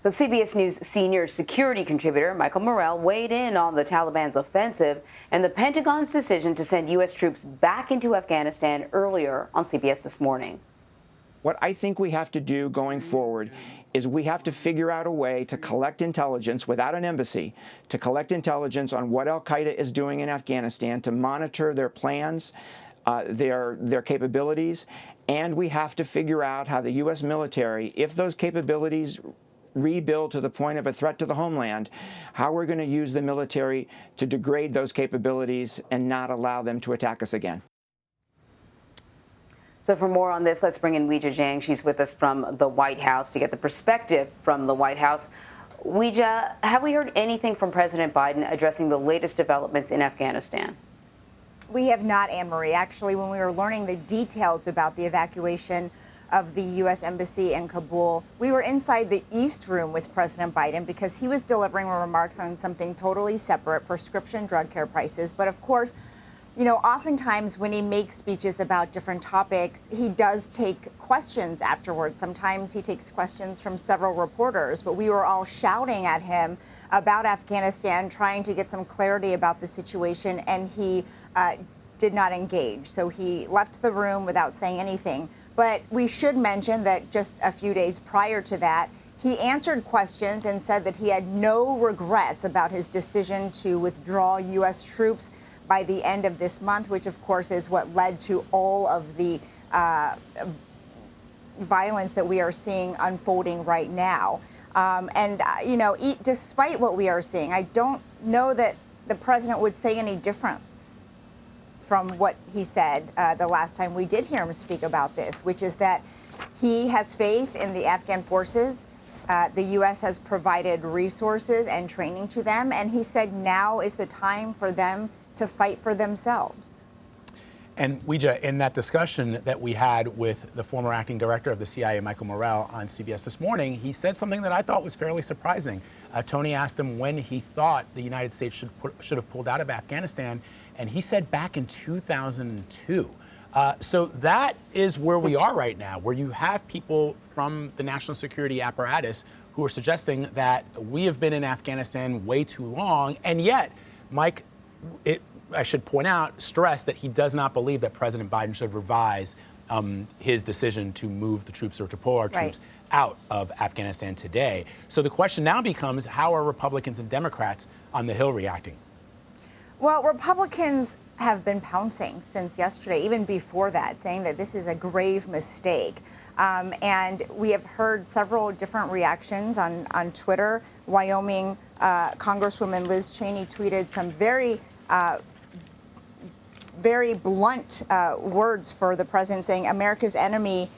So CBS News senior security contributor Michael Morell weighed in on the Taliban's offensive and the Pentagon's decision to send U.S. troops back into Afghanistan earlier on CBS This Morning. What I think we have to do going forward is we have to figure out a way to collect intelligence without an embassy, to collect intelligence on what al-Qaeda is doing in Afghanistan, to monitor their plans, their capabilities, and we have to figure out how the U.S. military, if those capabilities rebuild to the point of a threat to the homeland, how we're going to use the military to degrade those capabilities and not allow them to attack us again. So for more on this, let's bring in Weijia Jiang. She's with us from the White House to get the perspective from the White House. Weijia, have we heard anything from President Biden addressing the latest developments in Afghanistan? We have not, Anne-Marie. Actually, when we were learning the details about the evacuation of the U.S. Embassy in Kabul, we were inside the East Room with President Biden because he was delivering remarks on something totally separate, prescription drug care prices. But of course, you know, oftentimes when he makes speeches about different topics, he does take questions afterwards. Sometimes he takes questions from several reporters, but we were all shouting at him about Afghanistan, trying to get some clarity about the situation, and he did not engage. So he left the room without saying anything. But we should mention that just a few days prior to that, he answered questions and said that he had no regrets about his decision to withdraw U.S. troops by the end of this month, which of course is what led to all of the violence that we are seeing unfolding right now. You know, despite what we are seeing, I don't know that the president would say any different from what he said the last time we did hear him speak about this, which is that he has faith in the Afghan forces. The U.S. has provided resources and training to them, and he said now is the time for them to fight for themselves. And Weijia, in that discussion that we had with the former acting director of the CIA, Michael Morell, on CBS This Morning, he said something that I thought was fairly surprising. Tony asked him when he thought the United States should have pulled out of Afghanistan, and he said back in 2002. So that is where we are right now, where you have people from the national security apparatus who are suggesting that we have been in Afghanistan way too long, and yet, Mike, I should point out, stress that he does not believe that President Biden should revise his decision to move the troops or to pull our troops out of Afghanistan today. So the question now becomes, how are Republicans and Democrats on the Hill reacting? Well, Republicans have been pouncing since yesterday, even before that, saying that this is a grave mistake. And we have heard several different reactions on Twitter. Wyoming Congresswoman Liz Cheney tweeted some very blunt words for the president, saying America's enemies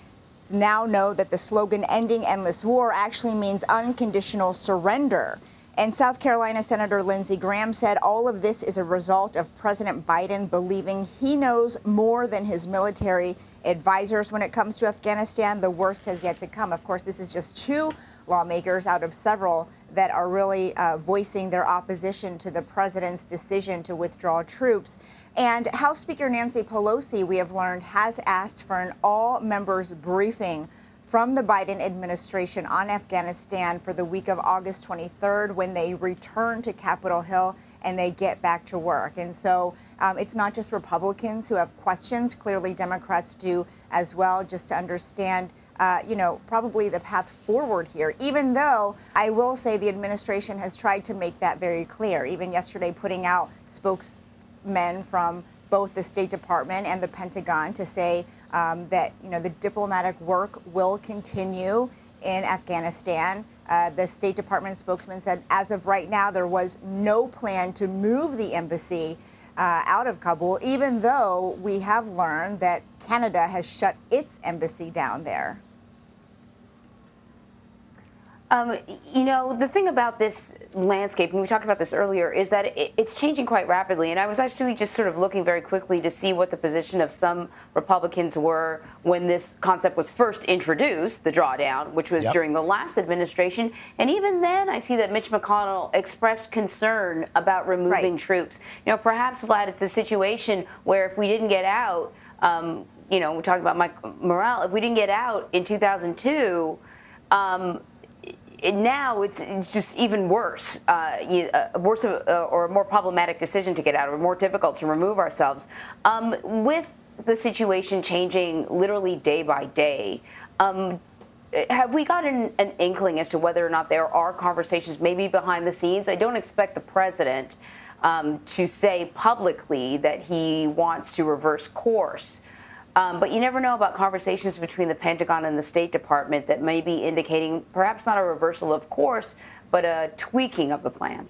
now know that the slogan "ending endless war" actually means unconditional surrender. And South Carolina Senator Lindsey Graham said all of this is a result of President Biden believing he knows more than his military advisors when it comes to Afghanistan. The worst has yet to come. Of course, this is just two lawmakers out of several that are really voicing their opposition to the president's decision to withdraw troops. And House Speaker Nancy Pelosi, we have learned, has asked for an all-members briefing from the Biden administration on Afghanistan for the week of August 23rd, when they return to Capitol Hill and they get back to work. And so it's not just Republicans who have questions. Clearly, Democrats do as well, just to understand you know, probably the path forward here, even though I will say the administration has tried to make that very clear, even yesterday putting out spokesmen from both the State Department and the Pentagon to say that, you know, the diplomatic work will continue in Afghanistan. The State Department spokesman said, as of right now, there was no plan to move the embassy out of Kabul, even though we have learned that Canada has shut its embassy down there. You know, the thing about this landscape, and we talked about this earlier, is that it's changing quite rapidly. And I was actually just sort of looking very quickly to see what the position of some Republicans were when this concept was first introduced, the drawdown, which was during the last administration. And even then, I see that Mitch McConnell expressed concern about removing troops. You know, perhaps, Vlad, it's a situation where if we didn't get out, you know, we're talking about Mike Morell, if we didn't get out in 2002, now it's just even worse, or a more problematic decision to get out, or more difficult to remove ourselves. With the situation changing literally day by day, have we gotten an inkling as to whether or not there are conversations maybe behind the scenes? I don't expect the president to say publicly that he wants to reverse course. But you never know about conversations between the Pentagon and the State Department that may be indicating perhaps not a reversal of course, but a tweaking of the plan.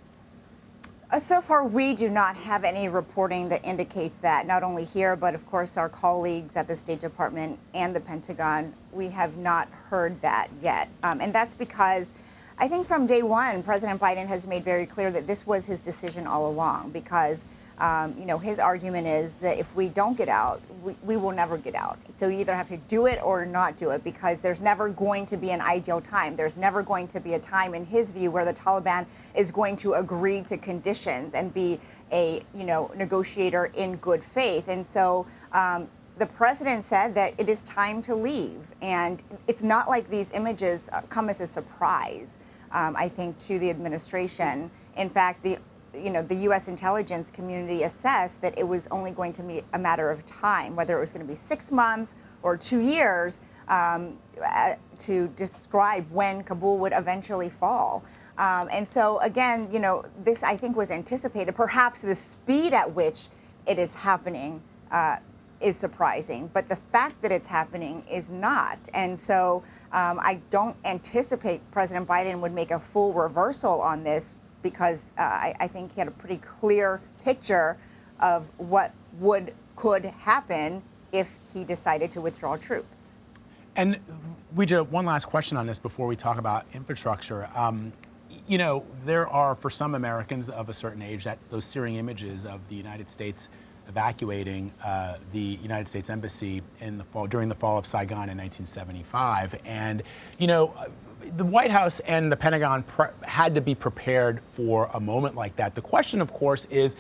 So far, we do not have any reporting that indicates that, not only here, but of course our colleagues at the State Department and the Pentagon, we have not heard that yet. And that's because I think from day one, President Biden has made very clear that this was his decision all along, because his argument is that if we don't get out, we will never get out. So you either have to do it or not do it, because there's never going to be an ideal time. There's never going to be a time, in his view, where the Taliban is going to agree to conditions and be a negotiator in good faith. And so the president said that it is time to leave. And it's not like these images come as a surprise, I think, to the administration. In fact, the U.S. intelligence community assessed that it was only going to be a matter of time, whether it was going to be 6 months or 2 years, to describe when Kabul would eventually fall. And so, again, this, I think, was anticipated. Perhaps the speed at which it is happening is surprising, but the fact that it's happening is not. And so I don't anticipate President Biden would make a full reversal on this, because I think he had a pretty clear picture of what could happen if he decided to withdraw troops. And Weijia, one last question on this before we talk about infrastructure. There are, for some Americans of a certain age, that those searing images of the United States evacuating the United States Embassy during the fall of Saigon in 1975. And, the White House and the Pentagon had to be prepared for a moment like that. The question, of course, is,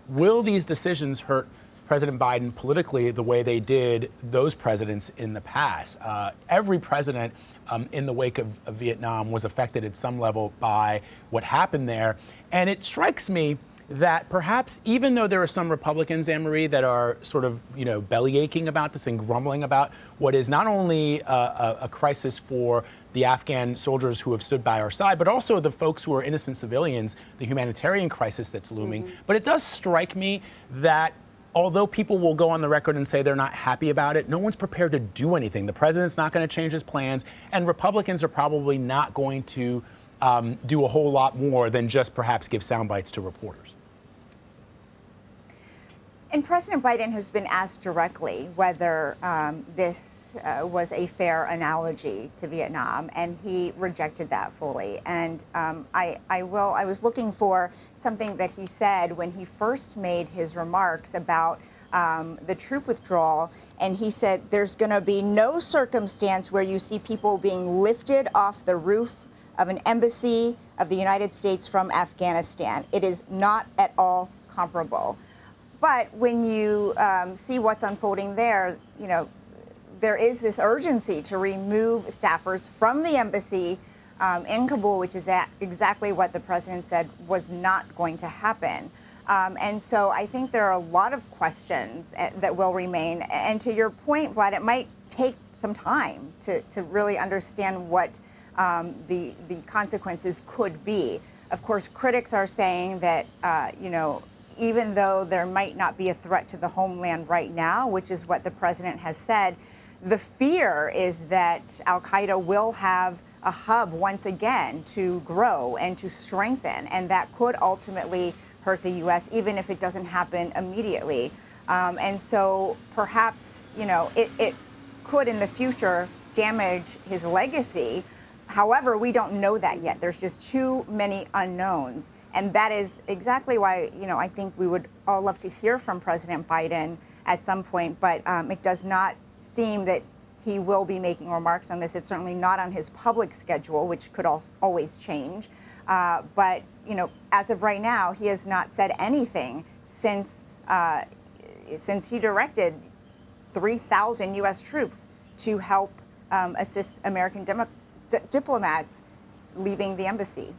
will these decisions hurt President Biden politically the way they did those presidents in the past? Every president in the wake of Vietnam was affected at some level by what happened there. And it strikes me that perhaps, even though there are some Republicans, Anne-Marie, that are sort of, belly aching about this and grumbling about what is not only a crisis for the Afghan soldiers who have stood by our side, but also the folks who are innocent civilians, the humanitarian crisis that's looming. Mm-hmm. But it does strike me that although people will go on the record and say they're not happy about it, no one's prepared to do anything. The president's not going to change his plans, and Republicans are probably not going to do a whole lot more than just perhaps give sound bites to reporters. And President Biden has been asked directly whether this was a fair analogy to Vietnam, and he rejected that fully. And I was looking for something that he said when he first made his remarks about the troop withdrawal. And he said, there's going to be no circumstance where you see people being lifted off the roof of an embassy of the United States from Afghanistan. It is not at all comparable. But when you see what's unfolding there, there is this urgency to remove staffers from the embassy in Kabul, which is exactly what the president said was not going to happen. And so I think there are a lot of questions that will remain. And to your point, Vlad, it might take some time to really understand what the consequences could be. Of course, critics are saying that, even though there might not be a threat to the homeland right now, which is what the president has said, the fear is that al-Qaeda will have a hub once again to grow and to strengthen, and that could ultimately hurt the U.S., even if it doesn't happen immediately. And so perhaps, it could in the future damage his legacy. However, we don't know that yet. There's just too many unknowns. And that is exactly why, I think we would all love to hear from President Biden at some point, but it does not seem that he will be making remarks on this. It's certainly not on his public schedule, which could always change. But, as of right now, he has not said anything since he directed 3,000 U.S. troops to help assist American diplomats leaving the embassy.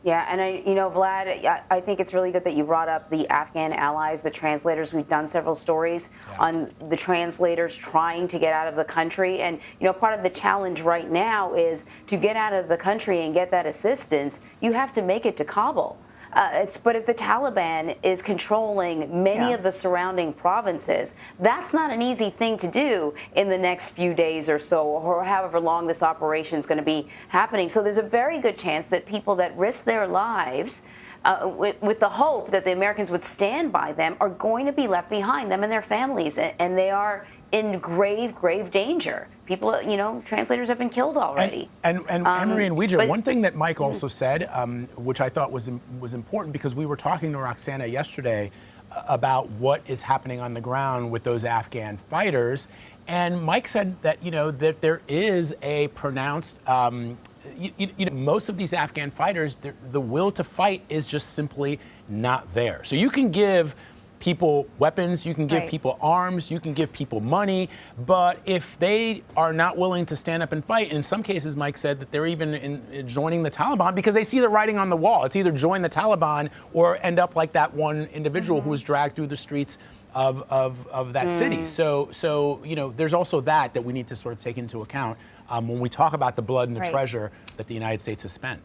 Yeah, and Vlad, I think it's really good that you brought up the Afghan allies, the translators. We've done several stories on the translators trying to get out of the country. And, part of the challenge right now is to get out of the country and get that assistance, you have to make it to Kabul. But if the Taliban is controlling many of the surrounding provinces, that's not an easy thing to do in the next few days or so, or however long this operation is going to be happening. So there's a very good chance that people that risk their lives with the hope that the Americans would stand by them are going to be left behind, them and their families, and they are in grave, grave danger. People, translators have been killed already. And Anne-Marie and Weijia, one thing that Mike also said, which I thought was important, because we were talking to Roxana yesterday about what is happening on the ground with those Afghan fighters, and Mike said that that there is a pronounced. Most of these Afghan fighters, the will to fight is just simply not there. So you can give people weapons, you can give people arms, you can give people money, but if they are not willing to stand up and fight, and in some cases, Mike said that they're even joining the Taliban because they see the writing on the wall. It's either join the Taliban or end up like that one individual who was dragged through the streets of that city. So there's also that we need to sort of take into account when we talk about the blood and the treasure that the United States has spent.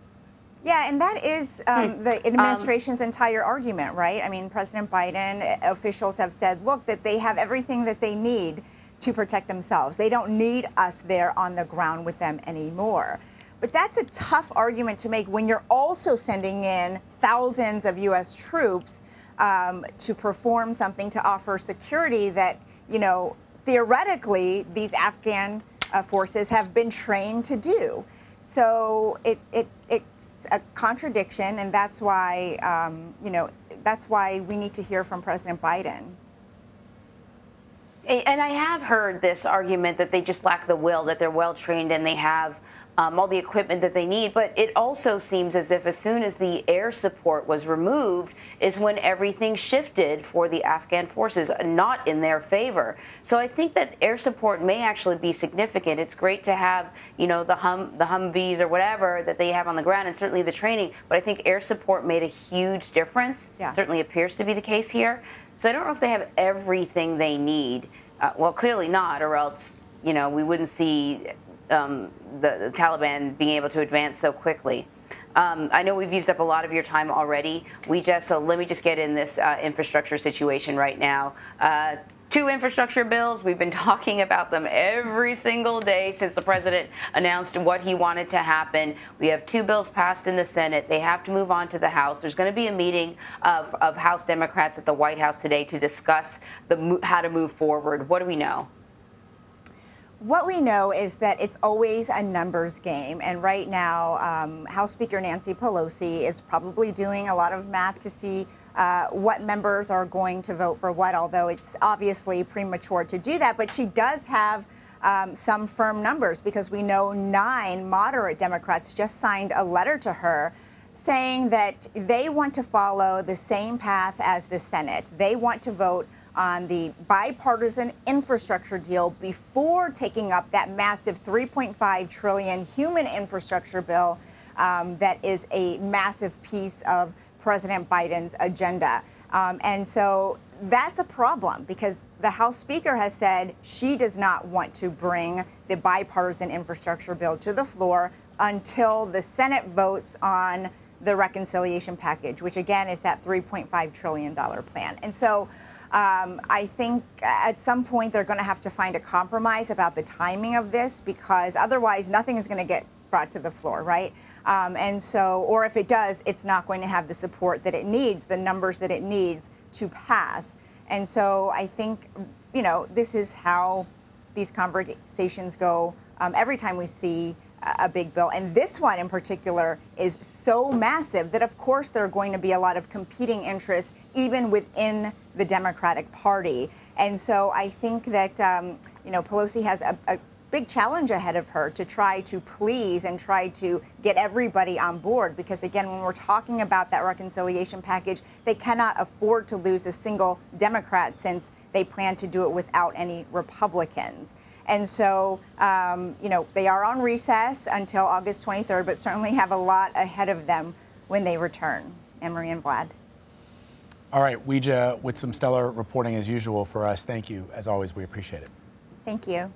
Yeah, and that is the administration's entire argument, right? I mean, President Biden, officials have said, look, that they have everything that they need to protect themselves. They don't need us there on the ground with them anymore. But that's a tough argument to make when you're also sending in thousands of U.S. troops to perform something, to offer security that, theoretically, these Afghan forces have been trained to do. So it's a contradiction, and that's why, that's why we need to hear from President Biden. And I have heard this argument that they just lack the will, that they're well trained and they have all the equipment that they need. But it also seems as if as soon as the air support was removed is when everything shifted for the Afghan forces, not in their favor. So I think that air support may actually be significant. It's great to have, the Humvees or whatever that they have on the ground, and certainly the training. But I think air support made a huge difference. Yeah. Certainly appears to be the case here. So I don't know if they have everything they need. Well, clearly not, or else, we wouldn't see the Taliban being able to advance so quickly. I know we've used up a lot of your time already. So let me just get in this infrastructure situation right now. 2 infrastructure bills. We've been talking about them every single day since the president announced what he wanted to happen. We have 2 bills passed in the Senate. They have to move on to the House. There's going to be a meeting of House Democrats at the White House today to discuss how to move forward. What do we know? What we know is that it's always a numbers game. And right now, House Speaker Nancy Pelosi is probably doing a lot of math to see what members are going to vote for what, although it's obviously premature to do that. But she does have some firm numbers, because we know 9 moderate Democrats just signed a letter to her saying that they want to follow the same path as the Senate. They want to vote on the bipartisan infrastructure deal before taking up that massive $3.5 trillion human infrastructure bill that is a massive piece of President Biden's agenda. And so that's a problem, because the House Speaker has said she does not want to bring the bipartisan infrastructure bill to the floor until the Senate votes on the reconciliation package, which again is that $3.5 trillion plan. And so I think at some point they're going to have to find a compromise about the timing of this, because otherwise nothing is going to get brought to the floor, right? And so, or if it does, it's not going to have the support that it needs, the numbers that it needs to pass. And so I think, this is how these conversations go every time we see a big bill. And this one in particular is so massive that, of course, there are going to be a lot of competing interests, even within the Democratic Party. And so I think that, Pelosi has a big challenge ahead of her to try to please and try to get everybody on board. Because, again, when we're talking about that reconciliation package, they cannot afford to lose a single Democrat, since they plan to do it without any Republicans. And so, they are on recess until August 23rd, but certainly have a lot ahead of them when they return. Anne-Marie and Vlad. All right, Weijia, with some stellar reporting as usual for us. Thank you. As always, we appreciate it. Thank you.